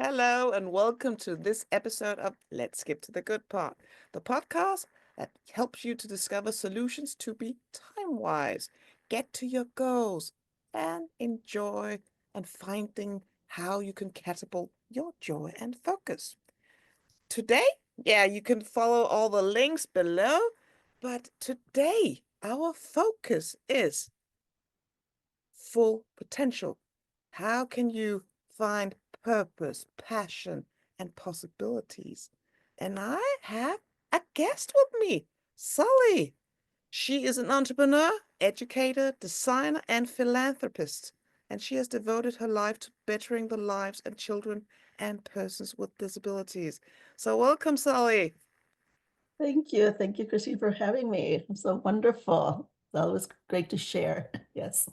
Hello, and welcome to this episode of Let's Skip to the Good Part, the podcast that helps you to discover solutions to be time wise, get to your goals, and enjoy and finding how you can catapult your joy and focus. Today, yeah, you can follow all the links below, but today our focus is full potential. How can you find purpose, passion, and possibilities? And I have a guest with me, Sully. She is an entrepreneur, educator, designer, and philanthropist. And she has devoted her life to bettering the lives of children and persons with disabilities. So, welcome, Sully. Thank you. Thank you, Christine, for having me. It's so wonderful. It's always great to share. Yes.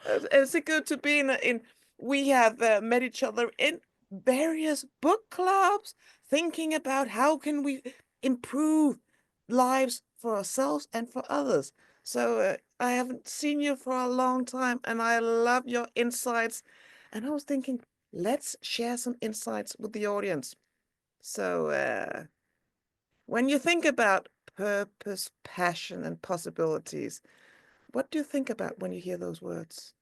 It's good to be in we have met each other in various book clubs, thinking about how can we improve lives for ourselves and for others. So I haven't seen you for a long time, and I love your insights. And I was thinking, let's share some insights with the audience. So when you think about purpose, passion, and possibilities, what do you think about when you hear those words?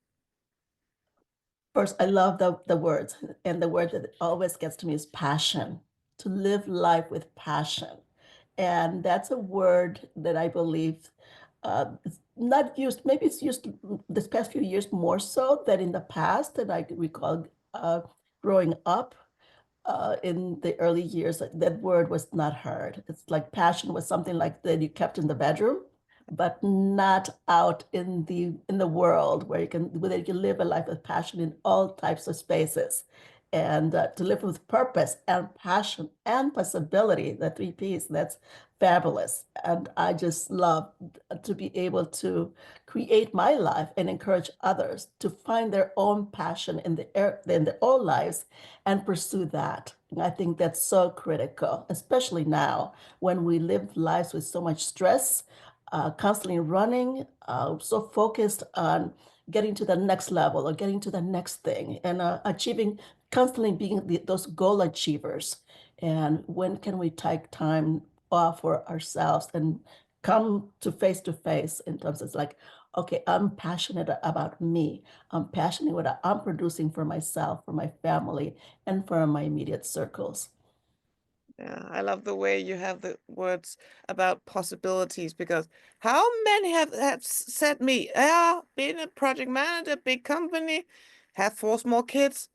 First, I love the words, and the word that always gets to me is passion, to live life with passion. And that's a word that I believe it's not used, maybe it's used this past few years more so than in the past. And I recall growing up in the early years, that word was not heard. It's like passion was something like that you kept in the bedroom, but not out in the world where you can live a life of passion in all types of spaces, and to live with purpose and passion and possibility. The three P's. That's fabulous, and I just love to be able to create my life and encourage others to find their own passion in their own lives and pursue that. And I think that's so critical, especially now when we live lives with so much stress, constantly running, so focused on getting to the next level or getting to the next thing and achieving, constantly being those goal achievers. And when can we take time off for ourselves and come to face in terms of like, okay, I'm passionate about me. I'm passionate what I'm producing for myself, for my family, and for my immediate circles. Yeah, I love the way you have the words about possibilities because how many have said me, yeah, being a project manager, big company, have four small kids,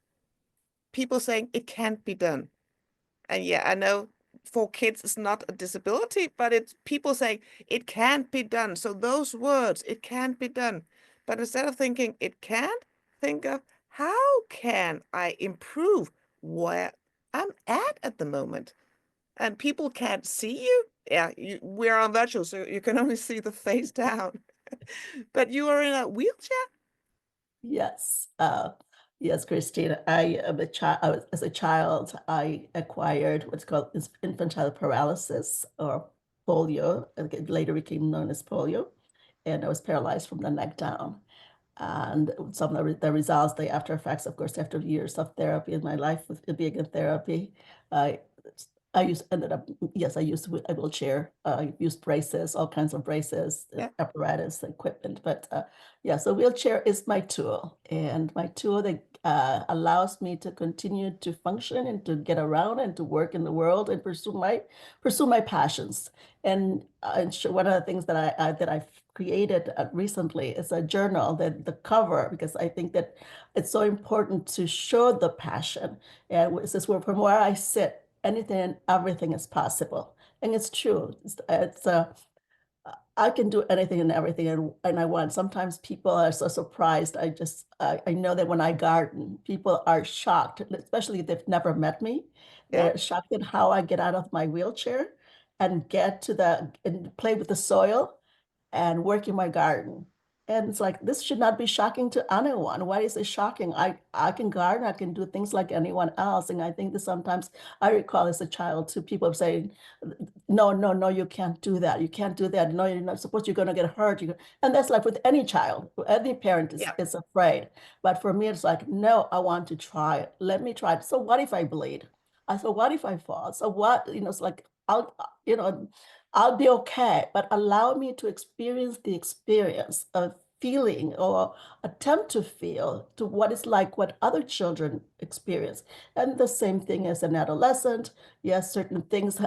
people saying it can't be done. And yeah, I know four kids is not a disability, but it's people saying it can't be done. So those words, it can't be done. But instead of thinking it can't, think of how can I improve where I'm at the moment, and people can't see you. Yeah, we're on virtual, so you can only see the face down. But you are in a wheelchair? Yes, yes, Christine. I am a child. As a child, I acquired what's called infantile paralysis or polio. It later became known as polio, and I was paralyzed from the neck down. And some of the results, the after effects, of course, after years of therapy in my life with being in therapy, I I used ended up yes, I used a wheelchair. I used braces, all kinds of braces, Yeah. apparatus, equipment. But yeah, so wheelchair is my tool, and my tool that allows me to continue to function and to get around and to work in the world and pursue my passions. And one of the things that I've created recently is a journal, that the cover, because I think that it's so important to show the passion. And it says, well, from where I sit, anything and everything is possible. And it's true. I can do anything and everything and I want. Sometimes people are so surprised. I know that when I garden, people are shocked, especially if they've never met me. Yeah. They're shocked at how I get out of my wheelchair and get to the and play with the soil and work in my garden. And it's like, this should not be shocking to anyone. Why is it shocking? I can garden, I can do things like anyone else. And I think that sometimes I recall as a child to people saying, no, no, no, you can't do that. You can't do that. No, you're not supposed, you're going to get hurt. And that's like with any child, any parent Yeah. is afraid. But for me, it's like, no, I want to try it. Let me try it. So what if I bleed? So what if I fall? So what, it's like, you know, I'll be okay, but allow me to experience the experience of feeling or attempt to feel to what it's like what other children experience. And the same thing as an adolescent. Yes, certain things.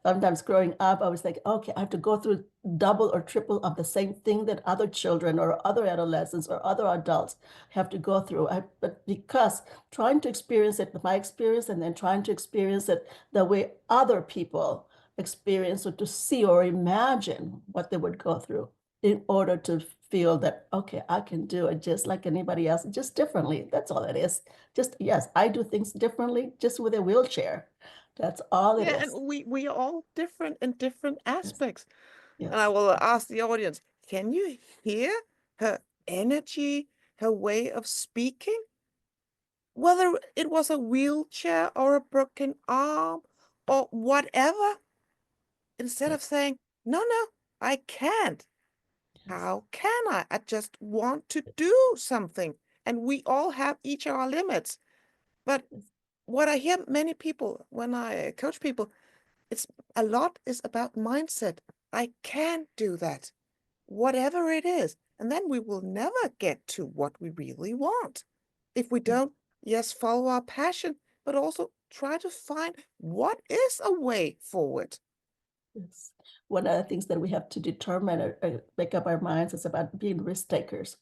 Sometimes growing up, I was like, okay, I have to go through double or triple of the same thing that other children or other adolescents or other adults have to go through. But because trying to experience it, my experience, and then trying to experience it the way other people experience or to see or imagine what they would go through in order to feel that, okay, I can do it just like anybody else, just differently. That's all it is. Just, yes, I do things differently, just with a wheelchair. That's all it Yeah, is. and we are all different in different Yes, aspects. And I yes, will ask the audience, can you hear her energy, her way of speaking? Whether it was a wheelchair or a broken arm or whatever, instead yes, of saying, no, no, I can't. yes, How can I? I just want to do something. And we all have each our limits. But yes, what I hear many people when I coach people, it's a lot is about mindset. I can do that, whatever it is. And then we will never get to what we really want. If we yes, don't, yes, follow our passion, but also try to find what is a way forward. yes. One of the things that we have to determine or make up our minds is about being risk takers.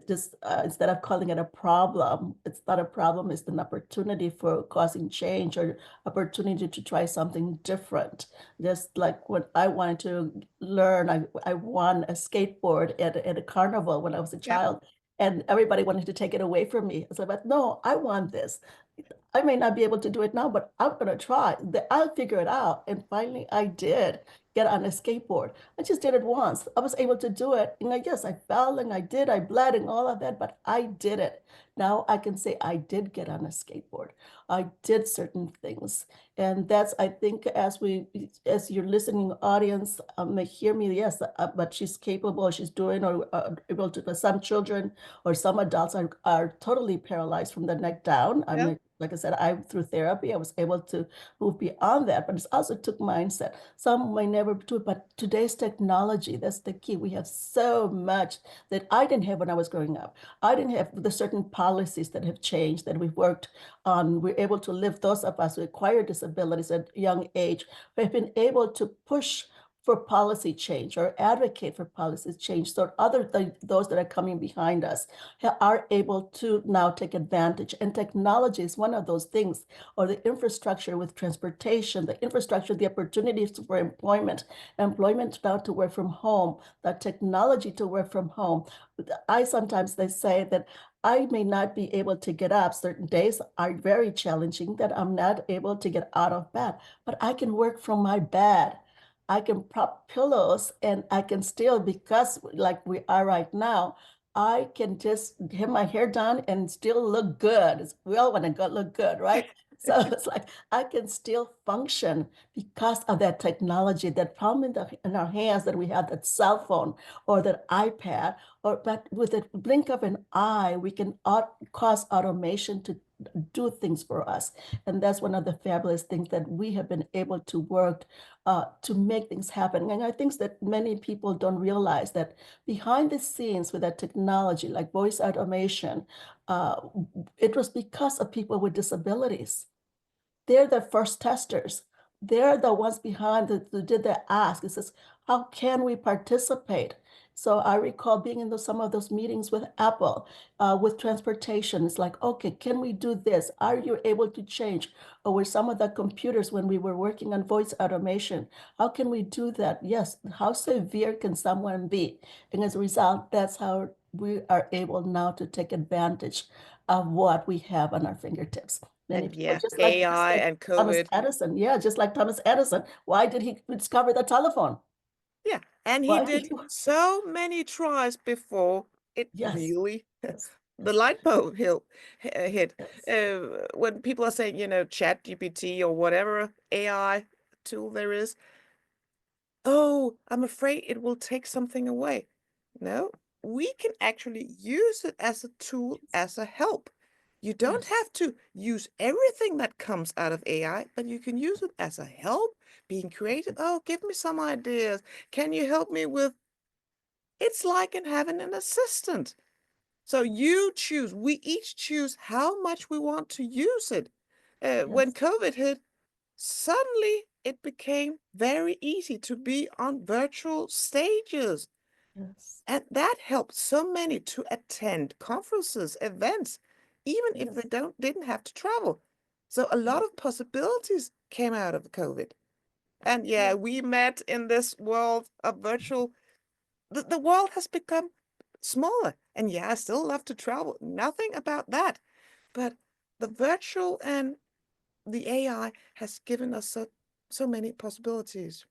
Just instead of calling it a problem, it's not a problem, it's an opportunity for causing change or opportunity to try something different. Just like when I wanted to learn, I won a skateboard at a carnival when I was a Yeah. child, and everybody wanted to take it away from me. I said, but no, I want this. I may not be able to do it now, but I'm going to try. I'll figure it out. And finally, I did get on a skateboard. I just did it once. I was able to do it. And yes, I fell and I bled and all of that, but I did it. Now I can say I did get on a skateboard. I did certain things. And that's, I think, as your listening audience may hear me, yes, but she's capable, she's doing or able to, but some children or some adults are totally paralyzed from the neck down. I Yeah. mean, like I said, through therapy, I was able to move beyond that, but it also took mindset. Some may never do it, but today's technology, that's the key. We have so much that I didn't have when I was growing up. I didn't have the certain policies that have changed that we've worked on. We're able to live, those of us who acquire disabilities at a young age, we've been able to push for policy change or advocate for policy change so those that are coming behind us are able to now take advantage. And technology is one of those things, or the infrastructure with transportation, the infrastructure, the opportunities for employment now to work from home, the technology to work from home. They say that I may not be able to get up. Certain days are very challenging that I'm not able to get out of bed, but I can work from my bed. I can prop pillows and I can still, because like we are right now, I can just have my hair done and still look good. We all want to go look good, right? So it's like I can still function because of that technology, that palm in our hands that we have, that cell phone or that iPad, but with a blink of an eye, we can cause automation to do things for us. And that's one of the fabulous things that we have been able to work to make things happen. And I think that many people don't realize that behind the scenes with that technology, like voice automation, uh, it was because of people with disabilities. They're the first testers. They're the ones behind that did the ask. It says, how can we participate? So I recall being in some of those meetings with Apple, with transportation. It's like, okay, can we do this? Are you able to change? Or with some of the computers when we were working on voice automation, how can we do that? Yes, how severe can someone be? And as a result, that's how we are able now to take advantage of what we have on our fingertips. Many And people, yeah, just like you AI said, and Thomas COVID. Edison. Yeah, just like Thomas Edison. Why did he discover the telephone? Yeah. And he Why? did so many tries before it Yes, really, yes, the yes, light bulb hit. yes, When people are saying, chat GPT or whatever AI tool there is, oh, I'm afraid it will take something away. No, we can actually use it as a tool, as a help. You don't Yes. have to use everything that comes out of AI, but you can use it as a help, being creative. Oh, give me some ideas. Can you help me with? It's like in having an assistant. So you choose, we each choose how much we want to use it. When Yes. COVID hit, suddenly it became very easy to be on virtual stages. Yes. And that helped so many to attend conferences, events, even if they Yes. didn't have to travel. So a lot Yes. of possibilities came out of COVID. And yeah, Yes. we met in this world of virtual. The world has become smaller. And yeah, I still love to travel. Nothing about that. But the virtual and the AI has given us so many possibilities.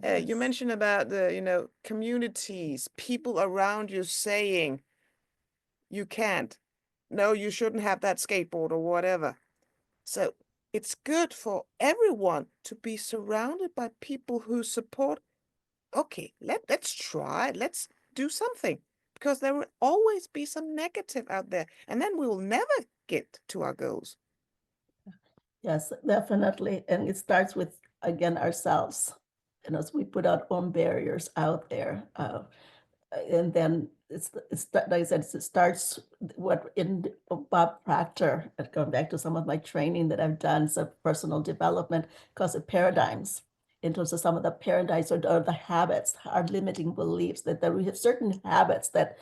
You Yes. mentioned about the, communities, people around you saying you can't. No, you shouldn't have that skateboard or whatever. So it's good for everyone to be surrounded by people who support. Okay, let's try, let's do something. Because there will always be some negative out there, and then we will never get to our goals. Yes, definitely. And it starts with, again, ourselves. And as we put our own barriers out there, and then it's like I said, it starts what in Bob Proctor, going back to some of my training that I've done, some personal development, because of paradigms, in terms of some of the paradigms or the habits, our limiting beliefs that we have certain habits that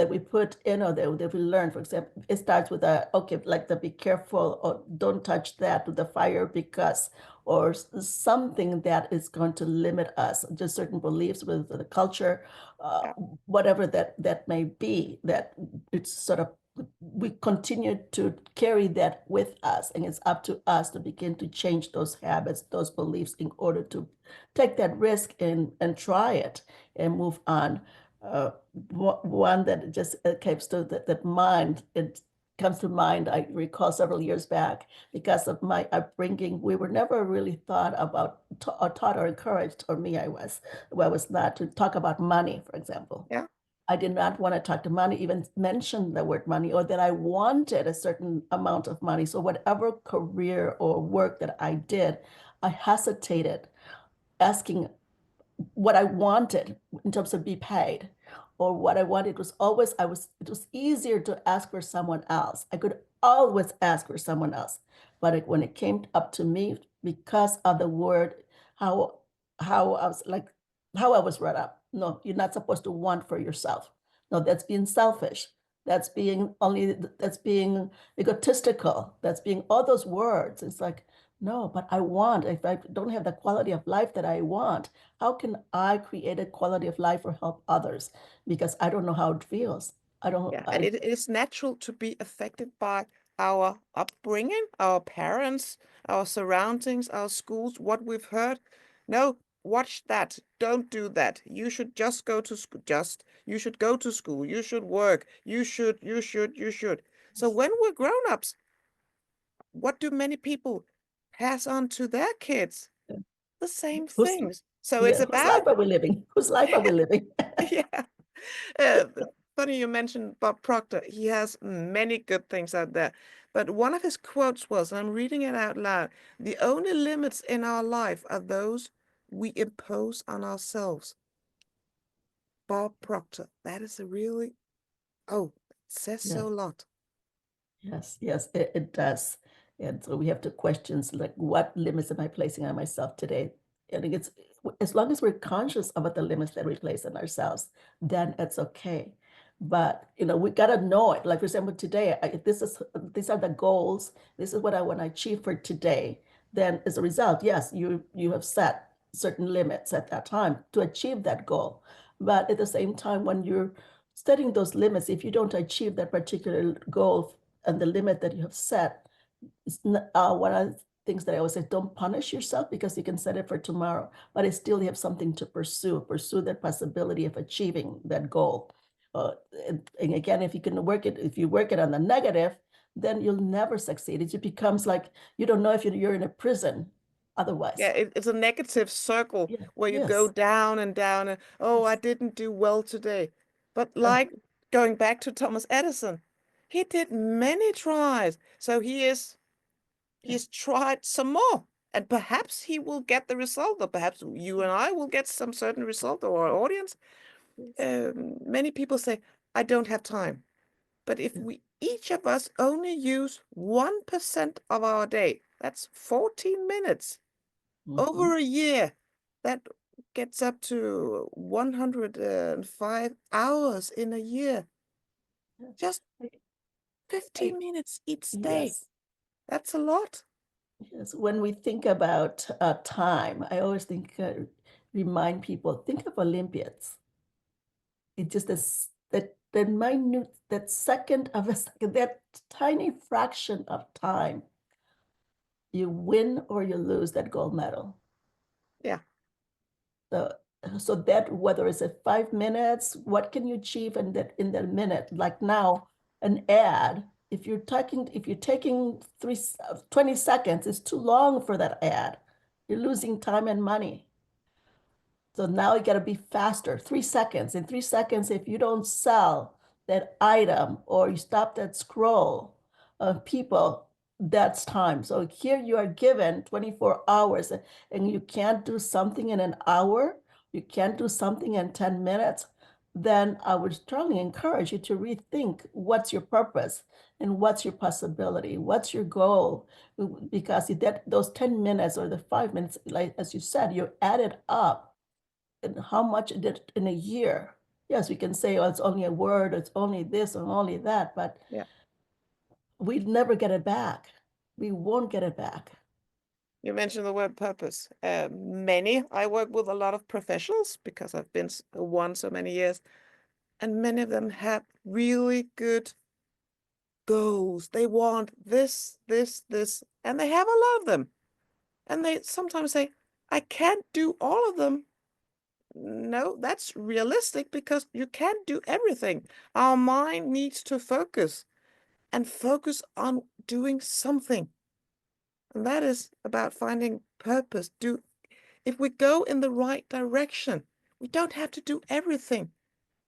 we put in or that we learn. For example, it starts with okay, like the be careful or don't touch that with the fire because or something that is going to limit us, just certain beliefs with the culture, uh, Yeah, whatever that may be, that it's sort of we continue to carry that with us, and it's up to us to begin to change those habits, those beliefs, in order to take that risk and try it and move on. One that just comes to that mind, it comes to mind, I recall several years back, because of my upbringing, we were never really thought about, or taught or encouraged, or me, I was not, to talk about money, for example. yeah, I did not want to talk to money, even mention the word money, or that I wanted a certain amount of money. So whatever career or work that I did, I hesitated asking what I wanted in terms of be paid, or what I wanted was always, it was easier to ask for someone else. I could always ask for someone else. But when it came up to me, because of the word, how how I was like how I was brought up. No, you're not supposed to want for yourself. No, that's being selfish. That's being egotistical. That's being all those words. It's like, no, but I want, if I don't have the quality of life that I want, how can I create a quality of life or help others? Because I don't know how it feels. I don't, yeah. And it is natural to be affected by our upbringing, our parents, our surroundings, our schools, what we've heard. No, watch that. Don't do that. You should just go to school. You should go to school. You should work. You should. So when we're grown-ups, what do many people pass on to their kids? The same whose, things. So it's yeah, whose life about, are we living? Whose life are we living? yeah. Uh, Funny you mentioned Bob Proctor. He has many good things out there. But one of his quotes was, and I'm reading it out loud, the only limits in our life are those we impose on ourselves. Bob Proctor. That is a really, oh, it says so Yes. a lot. Yes, yes, it does. And so we have to question, like, what limits am I placing on myself today? I think it's, as long as we're conscious about the limits that we place on ourselves, then it's okay. But we gotta know it. Like, for example, today, these are the goals. This is what I want to achieve for today. Then, as a result, yes, you have set certain limits at that time to achieve that goal. But at the same time, when you're setting those limits, if you don't achieve that particular goal and the limit that you have set, one of the things that I always say, don't punish yourself, because you can set it for tomorrow, but I still have something to pursue that possibility of achieving that goal. And again, if you work it on the negative, then you'll never succeed. It becomes like you don't know if you're in a prison otherwise. Yeah, it's a negative circle Yeah, where you go yes, down and down and, oh, I yes. didn't do well today. But Uh, like going back to Thomas Edison, he did many tries. So he yeah, has tried some more. And perhaps he will get the result, or perhaps you and I will get some certain result, or our audience. yes, Many people say, I don't have time. But if yeah. we each of us only use 1% of our day, that's 14 minutes Hmm. over a year, that gets up to 105 hours in a year. Yeah. Just I, I, 15 minutes each day. yes, That's a lot. yes. When we think about time, I always remind people, think of Olympians. It just is that minute, that second of a second, that tiny fraction of time, you win or you lose that gold medal. Yeah, So, so that whether it's at 5 minutes, what can you achieve in that minute? Like now, an ad, if you're taking 20 seconds, it's too long for that ad. You're losing time and money. So now you got to be faster, 3 seconds. In 3 seconds, if you don't sell that item or you stop that scroll of people, that's time. So here you are given 24 hours and you can't do something in an hour, you can't do something in 10 minutes, then I would strongly encourage you to rethink what's your purpose and what's your possibility, what's your goal, because those 10 minutes or the 5 minutes, like as you said, you added up and how much it did in a year. Yes, we can say, oh, it's only a word, it's only this and only that, but yeah. we'd never get it back. We won't get it back. You mentioned the word purpose. I work with a lot of professionals because I've been one so many years, and many of them have really good goals. They want this, and they have a lot of them. And they sometimes say, I can't do all of them. No, that's realistic because you can't do everything. Our mind needs to focus and focus on doing something. And that is about finding purpose. If we go in the right direction, we don't have to do everything.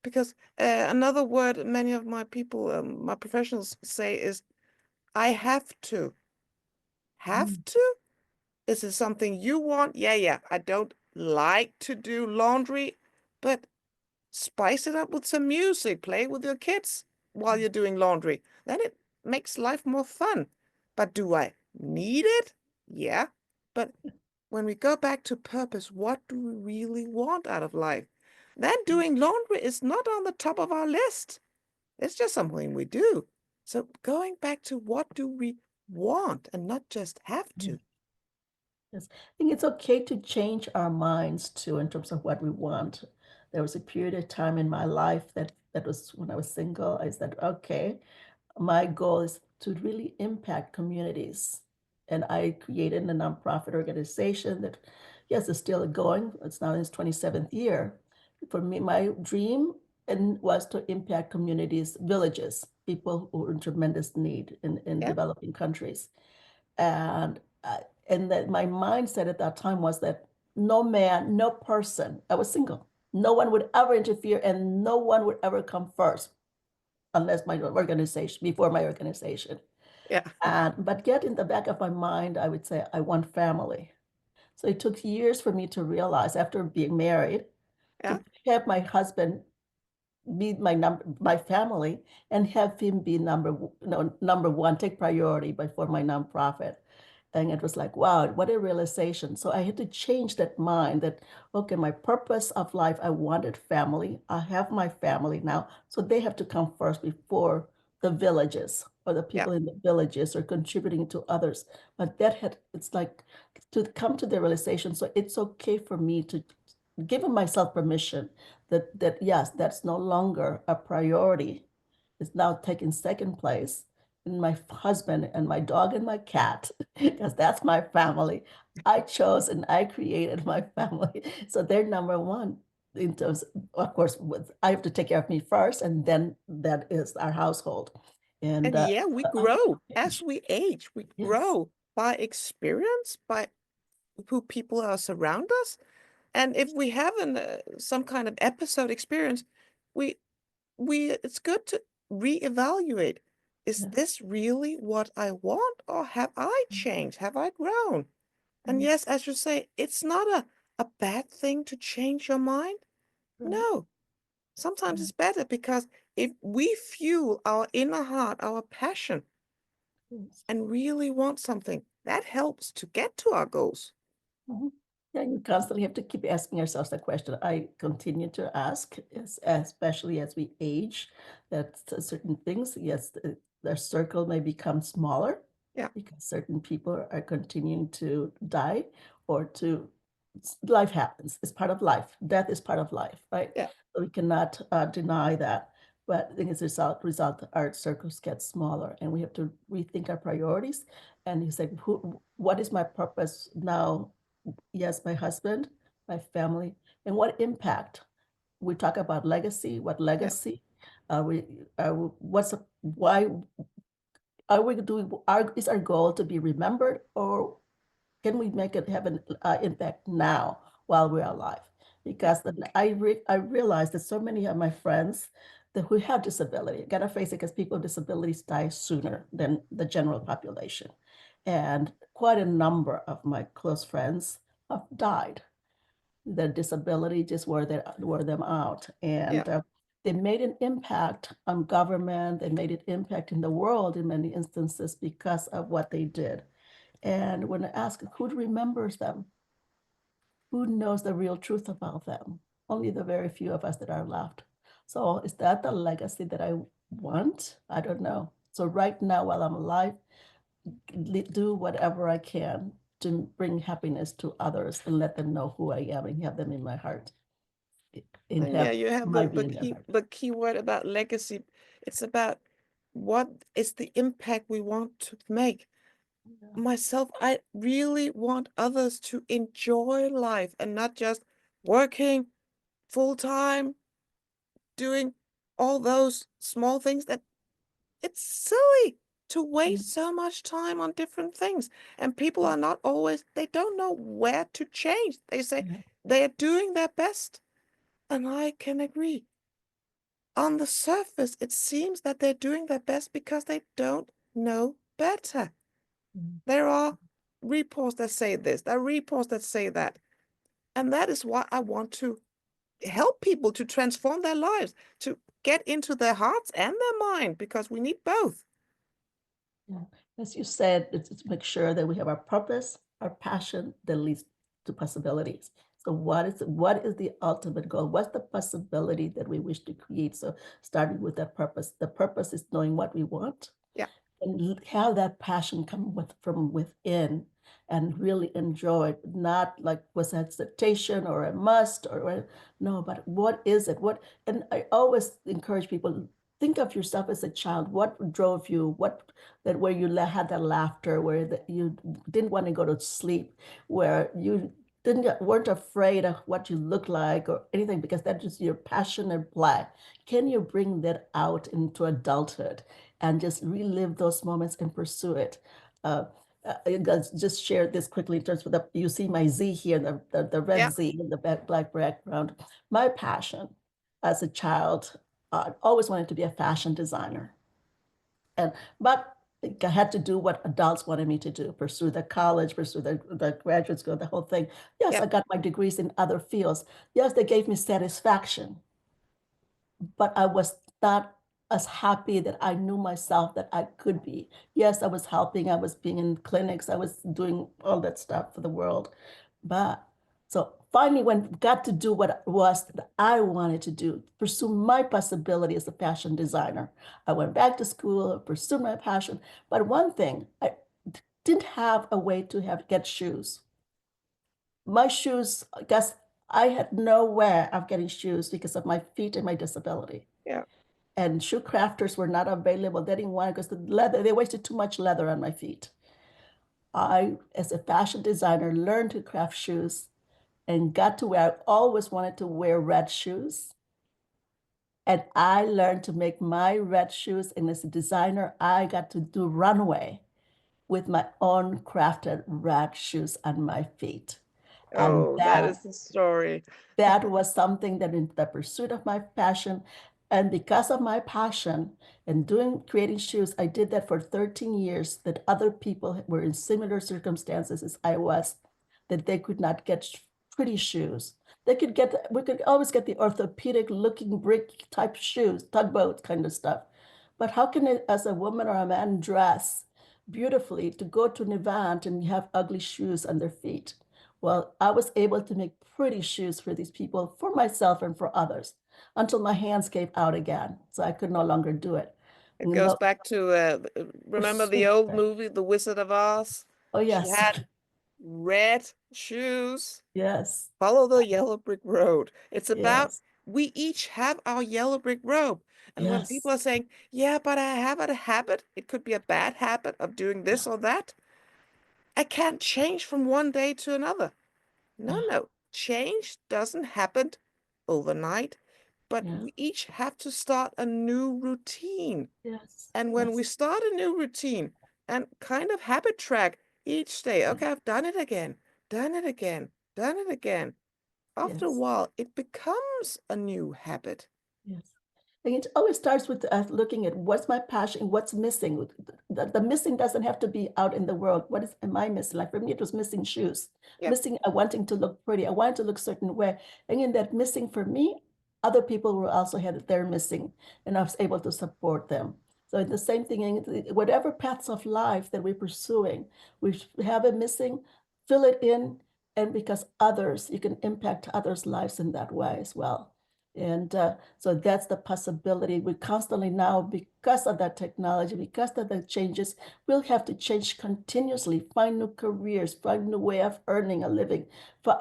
Because another word many of my people, my professionals say is, I have to. Have Mm. to? Is it something you want? Yeah, yeah. I don't like to do laundry, but spice it up with some music, play with your kids while you're doing laundry. Then it makes life more fun. But do I need it? Yeah. But when we go back to purpose, what do we really want out of life? Then doing laundry is not on the top of our list. It's just something we do. So going back to what do we want and not just have Yeah. to. Yes. I think it's okay to change our minds too in terms of what we want. There was a period of time in my life that was when I was single. I said, okay, my goal is to really impact communities. And I created a nonprofit organization that, yes, is still going. It's now in its 27th year. For me, my dream and was to impact communities, villages, people who are in tremendous need in Yeah, developing countries. And and that my mindset at that time was that no man, no person, I was single, no one would ever interfere and no one would ever come first unless my organization, before my organization. yeah, And but yet in the back of my mind, I would say I want family. So it took years for me to realize after being married yeah, to have my husband be my family and have him be number one, take priority before my nonprofit. And it was like, wow, what a realization. So I had to change that mind that, okay, my purpose of life, I wanted family. I have my family now. So they have to come first before the villages or the yeah. people in the villages or contributing to others. But it's like to come to the realization. So it's okay for me to give myself permission that yes, that's no longer a priority. It's now taking second place. And my husband and my dog and my cat, because that's my family. I chose and I created my family. So they're number one in terms, of course, I have to take care of me first, and then that is our household. And And yeah, we I grow as age. we age. We Yes. grow by experience, by who people are surround us. And if we have some kind of episode experience, we it's good to reevaluate. Is Yeah. this really what I want, or have I changed? Have I grown? And Mhm. yes, as you say, it's not a bad thing to change your mind. Right. No, sometimes Yeah. it's better because if we fuel our inner heart, our passion, Yes. and really want something, that helps to get to our goals. Mhm. Yeah, you constantly have to keep asking ourselves that question. I continue to ask, especially as we age, that certain things, yes, their circle may become smaller Yeah, because certain people are continuing to die or to life happens. It's part of life. Death is part of life, right? yeah, So we cannot deny that. But I think as a result, our circles get smaller, and we have to rethink our priorities. And he said, what is my purpose now? Yes, my husband, my family, and what impact. We talk about legacy. What yeah, legacy? We what's why are we doing? Is our goal to be remembered, or can we make it have an impact now while we're alive? yeah, Because I realize that so many of my friends that who have disability, gotta face it, because people with disabilities die sooner than the general population, and quite a number of my close friends have died. Their disability just wore them out, yeah, and they made an impact on government. They made an impact in the world in many instances because of what they did. And when I ask who remembers them, who knows the real truth about them? Only the very few of us that are left. So is that the legacy that I want? I don't know. So right now, while I'm alive, do whatever I can to bring happiness to others and let them know who I am and have them in my heart and and yeah. have You have my be in their heart. the key word about legacy. It's about what is the impact we want to make. Yeah. Myself, I really want others to enjoy life and not just working full time, doing all those small things that it's silly to Yeah. waste so much time on different things. And people are not always, they don't know where to change. They say Yeah. they are doing their best. And I can agree. On the surface, it seems that they're doing their best because they don't know better. There are reports that say this, there are reports that say that. And that is why I want to help people to transform their lives, to get into their hearts and their mind, because we need both. Yeah. As you said, it's to make sure that we have our purpose, our passion that leads to possibilities. So what is the ultimate goal? What's the possibility that we wish to create? So starting with that purpose. The purpose is knowing what we want Yeah, and have that passion come from within and really enjoy it, not like was that expectation or a must no, but what is it? What and I always encourage people, think of yourself as a child. What drove you? What that where you had that laughter, where that you didn't want to go to sleep, where you didn't weren't afraid of what you look like or anything because that's just your passion and play. Can you bring that out into adulthood and just relive those moments and pursue it? Uh, just share this quickly in terms of you see my Z here, the red yeah, Z in the black background. My passion as a child, I always wanted to be a fashion designer. And but I had to do what adults wanted me to do, pursue the college, pursue the graduate school, the whole thing. Yes, yeah, I got my degrees in other fields. Yes, they gave me satisfaction, but I was not as happy that I knew myself that I could be. Yes, I was helping, I was being in clinics, I was doing all that stuff for the world. But so finally, when got to do what it was that I wanted to do, pursue my possibility as a fashion designer. I went back to school, pursued my passion. But one thing, I didn't have a way to get shoes. My shoes, I guess I had no way of getting shoes because of my feet and my disability. yeah, And shoe crafters were not available. They didn't want it because the leather, they wasted too much leather on my feet. I, as a fashion designer, learned to craft shoes and got to where I always wanted to wear red shoes. And I learned to make my red shoes. And as a designer, I got to do runway with my own crafted rag shoes on my feet. And Oh, that that is the story. that was something that in the pursuit of my passion, and because of my passion and doing creating shoes, I did that for 13 years, that other people were in similar circumstances as I was, that they could not get pretty shoes. We could always get the orthopedic looking brick type shoes, tugboat kind of stuff. But how can it, as a woman or a man, dress beautifully to go to an event and have ugly shoes on their feet? Well, I was able to make pretty shoes for these people, for myself and for others, until my hands gave out again. So I could no longer do it. It You goes know, back to remember the pursuit. old movie, The Wizard of Oz? Oh, She yes. had red shoes. Yes. Follow the yellow brick road. It's about Yes. we each have our yellow brick road. And when people Yes. are saying, yeah, but I have a habit, it could be a bad habit of doing this or that. I can't change from one day to another. No, Yeah. no. Change doesn't happen overnight, but Yeah. we each have to start a new routine. Yes. And when we Yes. start a new routine and kind of habit track each day, okay, I've done it again, done it again, done it again. After a Yes. while, it becomes a new habit. Yes. And it always starts with looking at what's my passion, what's missing. The missing doesn't have to be out in the world. What is am I missing? Like for me, it was missing shoes, Yep. missing wanting to look pretty. I wanted to look certain way. And in that missing for me, other people were also had their missing, and I was able to support them. So the same thing in whatever paths of life that we're pursuing, we have a missing, fill it in, and because others, you can impact others' lives in that way as well. And so that's the possibility. We constantly now, because of that technology, because of the changes, we'll have to change continuously, find new careers, find new way of earning a living,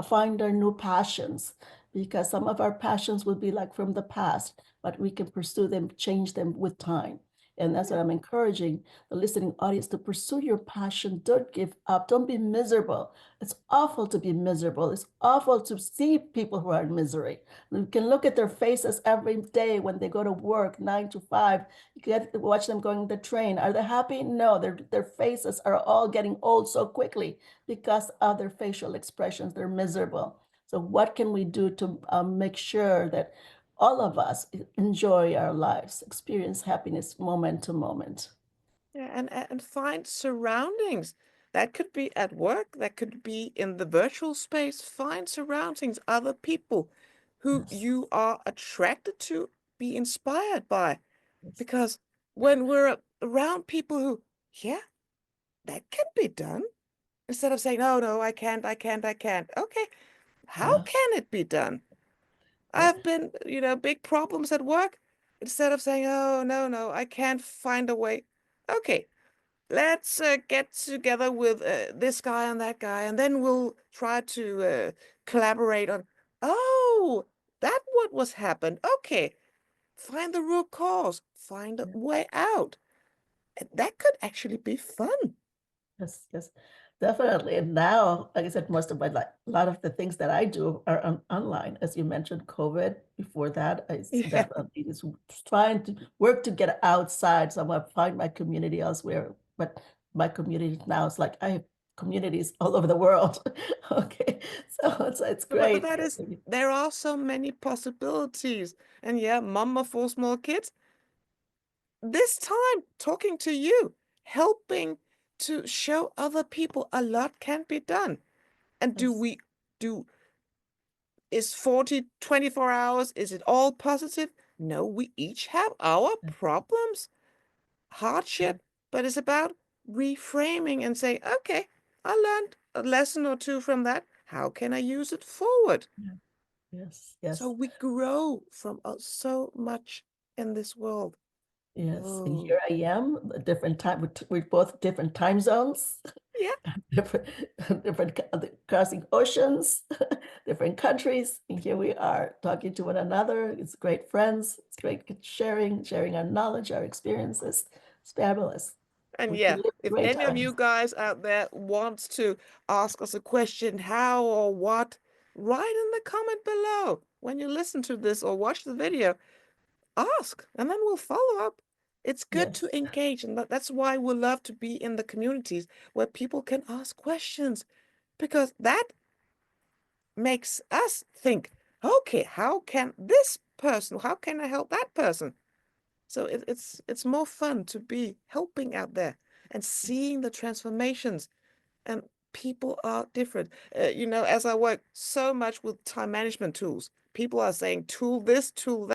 find our new passions, because some of our passions will be like from the past, but we can pursue them, change them with time. And that's what Yeah. I'm encouraging the listening audience to pursue your passion. Don't give up. Don't be miserable. It's awful to be miserable. It's awful to see people who are in misery. You can look at their faces every day when they go to work, 9 to 5. You get to watch them going the train. Are they happy? No, their faces are all getting old so quickly because of their facial expressions. They're miserable. So what can we do to make sure that all of us enjoy our lives, experience happiness moment to moment? Yeah, and find surroundings. That could be at work, that could be in the virtual space. Find surroundings, other people who Yes, you are attracted to, be inspired by. yes, Because when we're around people who, yeah, that can be done, instead of saying, oh, no, I can't, I can't, I can't. Okay, how yeah, can it be done? yeah, I've been, big problems at work. Instead of saying, oh, no, no, I can't find a way. Okay, let's get together with this guy and that guy, and then we'll try to collaborate on, oh, that what was happened. Okay, find the root cause, find a yeah. way out. And that could actually be fun. Yes, yes, definitely. And now, like I said, most of my like a lot of the things that I do are online. As you mentioned, COVID. Before that, I Yeah. definitely is trying to work to get outside. So I'm gonna find my community elsewhere. But my community now is like I have communities all over the world. Okay, so it's But great. that is, there are so many possibilities. And yeah, mama for small kids, this time talking to you, helping to show other people a lot can be done. And Yes, do is 24 hours, is it all positive? No, we each have our yes, problems, yeah, hardship, but it's about reframing and say, okay, I learned a lesson or two from that. How can I use it forward? yeah, yes, So yes. we grow from so much in this world. Yes, and Oh, here I am, a different time. We're both different time zones, yeah. different, crossing oceans, different countries, and here we are talking to one another. It's great friends. It's great sharing our knowledge, our experiences. It's fabulous. And We yeah, can live if great any of you times. guys out there wants to ask us a question, how or what, write in the comment below. When you listen to this or watch the video, ask, and then we'll follow up. It's good Yes. to engage, and that's why we love to be in the communities where people can ask questions, because that makes us think, okay, how can I help that person? So it's more fun to be helping out there and seeing the transformations. And people are different. As I work so much with time management tools, people are saying tool this, tool